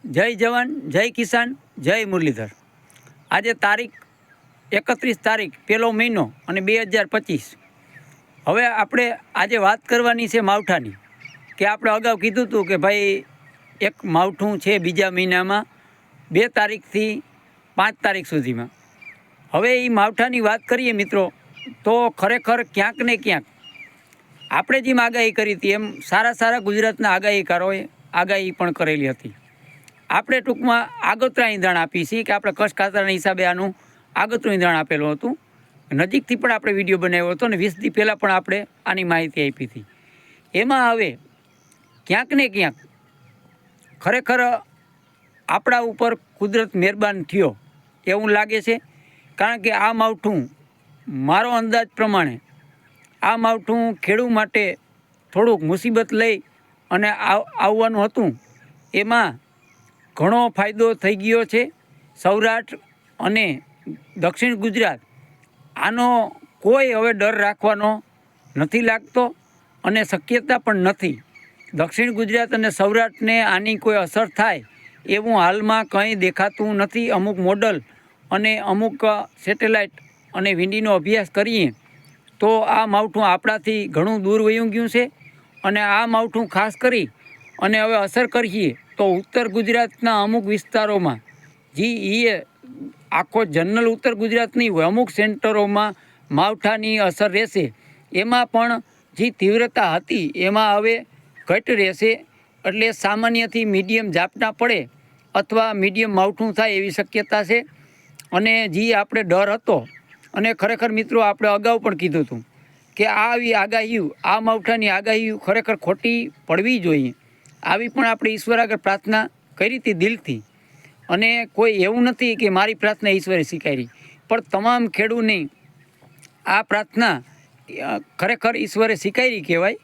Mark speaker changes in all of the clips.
Speaker 1: જય જવાન, જય કિસાન, જય મુરલીધર। આજે તારીખ 31 તારીખ 1લો મહિનો અને 2025। હવે આપણે આજે વાત કરવાની છે માવઠાની। કે આપણે અગાઉ કીધું હતું કે ભાઈ એક માવઠું છે બીજા મહિનામાં 2 તારીખથી 5 તારીખ સુધીમાં। હવે એ માવઠાની વાત કરીએ મિત્રો, તો ખરેખર ક્યાંક ને ક્યાંક આપણે જેમ આગાહી કરી હતી એમ સારા ગુજરાતના આગાહીકારોએ આગાહી પણ કરેલી હતી। આપણે ટૂંકમાં આગોતરા ઈંધણ આપી છીએ કે આપણે કચ્છ ખાતરના હિસાબે આનું આગોતરું ઈંધણ આપેલું હતું। નજીકથી પણ આપણે વિડીયો બનાવ્યો હતો અને 20 દી પહેલાં પણ આપણે આની માહિતી આપી હતી। એમાં હવે ક્યાંક ને ક્યાંક ખરેખર આપણા ઉપર કુદરત મહેરબાન થયો એવું લાગે છે। કારણ કે આ માવઠું, મારો અંદાજ પ્રમાણે આ માવઠું ખેડૂત માટે થોડુંક મુસીબત લઈ અને આવવાનું હતું, એમાં ઘણો ફાયદો થઈ ગયો છે। સૌરાષ્ટ્ર અને દક્ષિણ ગુજરાત આનો કોઈ હવે ડર રાખવાનો નથી લાગતો અને શક્યતા પણ નથી। દક્ષિણ ગુજરાત અને સૌરાષ્ટ્રને આની કોઈ અસર થાય એવું હાલમાં કંઈ દેખાતું નથી। અમુક મોડલ અને અમુક સેટેલાઇટ અને વિંડીનો અભ્યાસ કરીએ તો આ માવઠું આપણાથી ઘણું દૂર વયું ગયું છે અને આ માવઠું ખાસ કરી અને હવે અસર કરીએ તો ઉત્તર ગુજરાતના અમુક વિસ્તારોમાં, એ આખો જનરલ ઉત્તર ગુજરાત નહીં હોય, અમુક સેન્ટરોમાં માવઠાની અસર રહેશે। એમાં પણ જે તીવ્રતા હતી એમાં હવે ઘટ રહેશે, એટલે સામાન્યથી મીડિયમ ઝાપટા પડે અથવા મીડિયમ માવઠું થાય એવી શક્યતા છે। અને જે આપણે ડર હતો, અને ખરેખર મિત્રો આપણે અગાઉ પણ કીધું હતું કે આવી આગાહીઓ, આ માવઠાની આગાહીઓ ખરેખર ખોટી પડવી જોઈએ। આવી પણ આપણે ઈશ્વર આગળ પ્રાર્થના કરી હતી દિલથી, અને કોઈ એવું નથી કે મારી પ્રાર્થના ઈશ્વરે સ્વીકારી, પણ તમામ ખેડૂતની આ પ્રાર્થના ખરેખર ઈશ્વરે સ્વીકારી કહેવાય।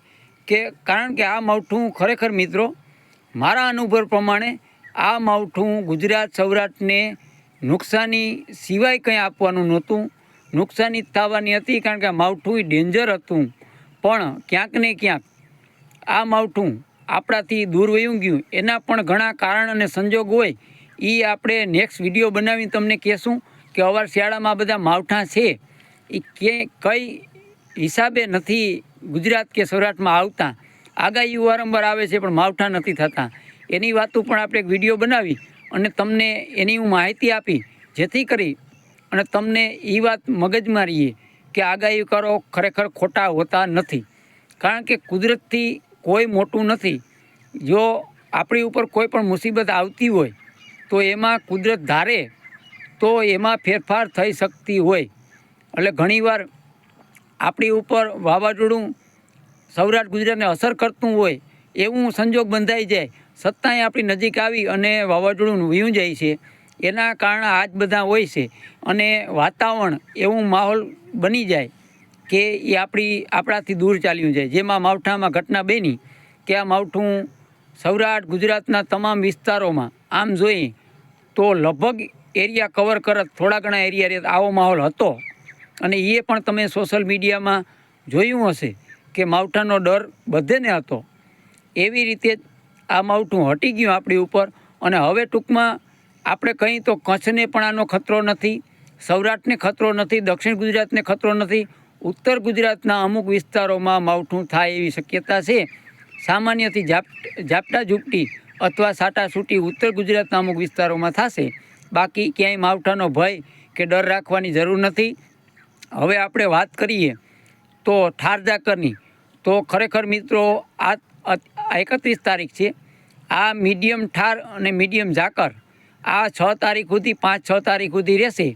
Speaker 1: કે કારણ કે આ માવઠું ખરેખર મિત્રો મારા અનુભવ પ્રમાણે આ માવઠું ગુજરાત સૌરાષ્ટ્રને નુકસાની સિવાય કંઈ આપવાનું નહોતું। નુકસાની થવાની હતી, કારણ કે આ માવઠું ડેન્જર હતું, પણ ક્યાંક ને ક્યાંક આ માવઠું આપણાથી દૂર વયું ગયું। એના પણ ઘણા કારણ અને સંજોગ હોય, એ આપણે નેક્સ્ટ વિડીયો બનાવીને તમને કહેશું કે અવાર શિયાળામાં બધા માવઠા છે એ કઈ હિસાબે નથી ગુજરાત કે સૌરાષ્ટ્રમાં આવતા। આગાહીઓ વારંવાર આવે છે પણ માવઠા નથી થતા। એની વાતો પણ આપણે એક વિડીયો બનાવી અને તમને એની હું માહિતી આપી, જેથી કરી અને તમને એ વાત મગજમાં રહીએ કે આગાહી કરો ખરેખર ખોટા હોતા નથી। કારણ કે કુદરતથી કોઈ મોટું નથી। જો આપણી ઉપર કોઈ પણ મુસીબત આવતી હોય તો એમાં કુદરત ધારે તો એમાં ફેરફાર થઈ શકતી હોય। એટલે ઘણીવાર આપણી ઉપર વાવાઝોડું સૌરાષ્ટ્ર ગુજરાતને અસર કરતું હોય એવું સંજોગ બંધાઈ જાય, છતાંય આપણી નજીક આવી અને વાવાઝોડું વયું જાય છે। એના કારણે આ જ બધા હોય છે અને વાતાવરણ એવું માહોલ બની જાય કે એ આપણાથી દૂર ચાલ્યું જાય। જેમાં માવઠામાં ઘટના બની કે આ માવઠું સૌરાષ્ટ્ર ગુજરાતના તમામ વિસ્તારોમાં આમ જોઈએ તો લગભગ એરિયા કવર કરત, થોડા ઘણા એરિયા રહે આવો માહોલ હતો। અને એ પણ તમે સોશિયલ મીડિયામાં જોયું હશે કે માવઠાનો ડર બધેને હતો। એવી રીતે જ આ માવઠું હટી ગયું આપણી ઉપર, અને હવે ટૂંકમાં આપણે કંઈ તો કચ્છને પણ આનો ખતરો નથી, સૌરાષ્ટ્રને ખતરો નથી, દક્ષિણ ગુજરાતને ખતરો નથી, ઉત્તર ગુજરાતના અમુક વિસ્તારોમાં માવઠું થાય એવી શક્યતા છે। સામાન્યથી ઝાપટા ઝૂપટી અથવા છાટાછૂટી ઉત્તર ગુજરાતના અમુક વિસ્તારોમાં થશે, બાકી ક્યાંય માવઠાનો ભય કે ડર રાખવાની જરૂર નથી। હવે આપણે વાત કરીએ તો ઠાર ઝાકરની, તો ખરેખર મિત્રો આ 31 તારીખ છે। આ મીડિયમ ઠાર અને મીડિયમ ઝાકર આ 6 તારીખ સુધી, 5-6 તારીખ સુધી રહેશે।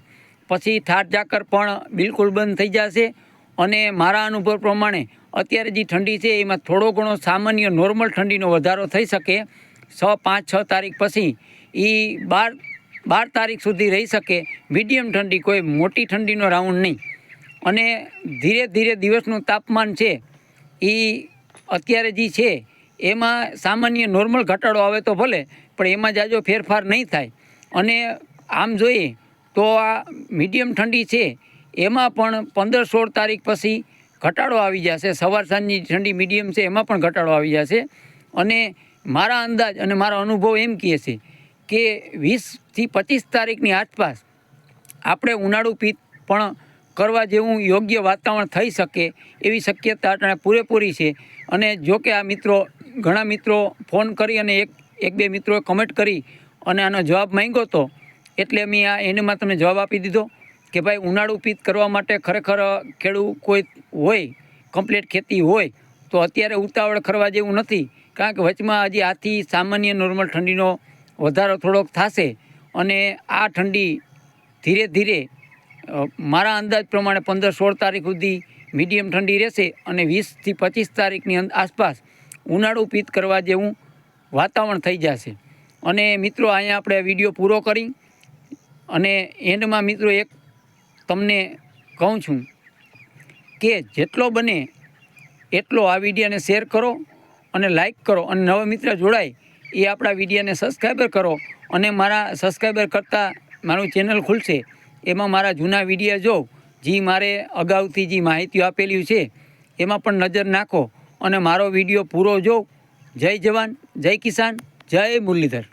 Speaker 1: પછી ઠાર ઝાકર પણ બિલકુલ બંધ થઈ જશે। અને મારા અનુભવ પ્રમાણે અત્યારે જે ઠંડી છે એમાં થોડો ઘણો સામાન્ય નોર્મલ ઠંડીનો વધારો થઈ શકે। 5-6 તારીખ પછી એ 12 તારીખ સુધી રહી શકે મીડિયમ ઠંડી, કોઈ મોટી ઠંડીનો રાઉન્ડ નહીં। અને ધીરે ધીરે દિવસનું તાપમાન છે એ અત્યારે જે છે એમાં સામાન્ય નોર્મલ ઘટાડો આવે તો ભલે, પણ એમાં જાજો ફેરફાર નહીં થાય। અને આમ જોઈએ તો આ મીડિયમ ઠંડી છે એમાં પણ 15-16 તારીખ પછી ઘટાડો આવી જશે। સવાર સાંજની ઠંડી મીડિયમ છે એમાં પણ ઘટાડો આવી જશે। અને મારા અંદાજ અને મારો અનુભવ એમ કહે છે કે 20થી 25 તારીખની આસપાસ આપણે ઉનાળુ પિત્ત પણ કરવા જેવું યોગ્ય વાતાવરણ થઈ શકે એવી શક્યતા અટાણે પૂરેપૂરી છે. અને જો કે આ મિત્રો ઘણા મિત્રો ફોન કરી અને એક બે મિત્રોએ કમેન્ટ કરી અને આનો જવાબ માંગ્યો હતો, એટલે મેં આ એનામાં તમને જવાબ આપી દીધો કે ભાઈ ઉનાળુ પિત્ત કરવા માટે ખરેખર ખેડૂત કોઈ હોય, કમ્પ્લીટ ખેતી હોય તો અત્યારે ઉતાવળ કરવા જેવું નથી. કારણ કે વચમાં હજી આથી સામાન્ય નોર્મલ ઠંડીનો વધારો થોડોક થશે અને આ ઠંડી ધીરે ધીરે મારા અંદાજ પ્રમાણે 15-16 તારીખ સુધી મીડિયમ ઠંડી રહેશે અને 20થી 25 તારીખની આસપાસ ઉનાળુ પિત્ત કરવા જેવું વાતાવરણ થઈ જશે. અને મિત્રો અહીંયા આપણે વિડીયો પૂરો કરી અને એન્ડમાં મિત્રો એક તમને કહું છું કે જેટલો બને એટલો આ વિડીયોને શેર કરો અને લાઈક કરો અને નવા મિત્ર જોડાય એ આપણા વિડીયોને સબસ્ક્રાઈબર કરો. અને મારા સબસ્ક્રાઈબર કરતાં મારું ચેનલ ખુલશે, એમાં મારા જૂના વિડીયો જો જે મારે અગાઉથી જે માહિતીઓ આપેલી છે એમાં પણ નજર નાખો અને મારો વિડીયો પૂરો જો. જય જવાન, જય કિસાન, જય મુરલીધર.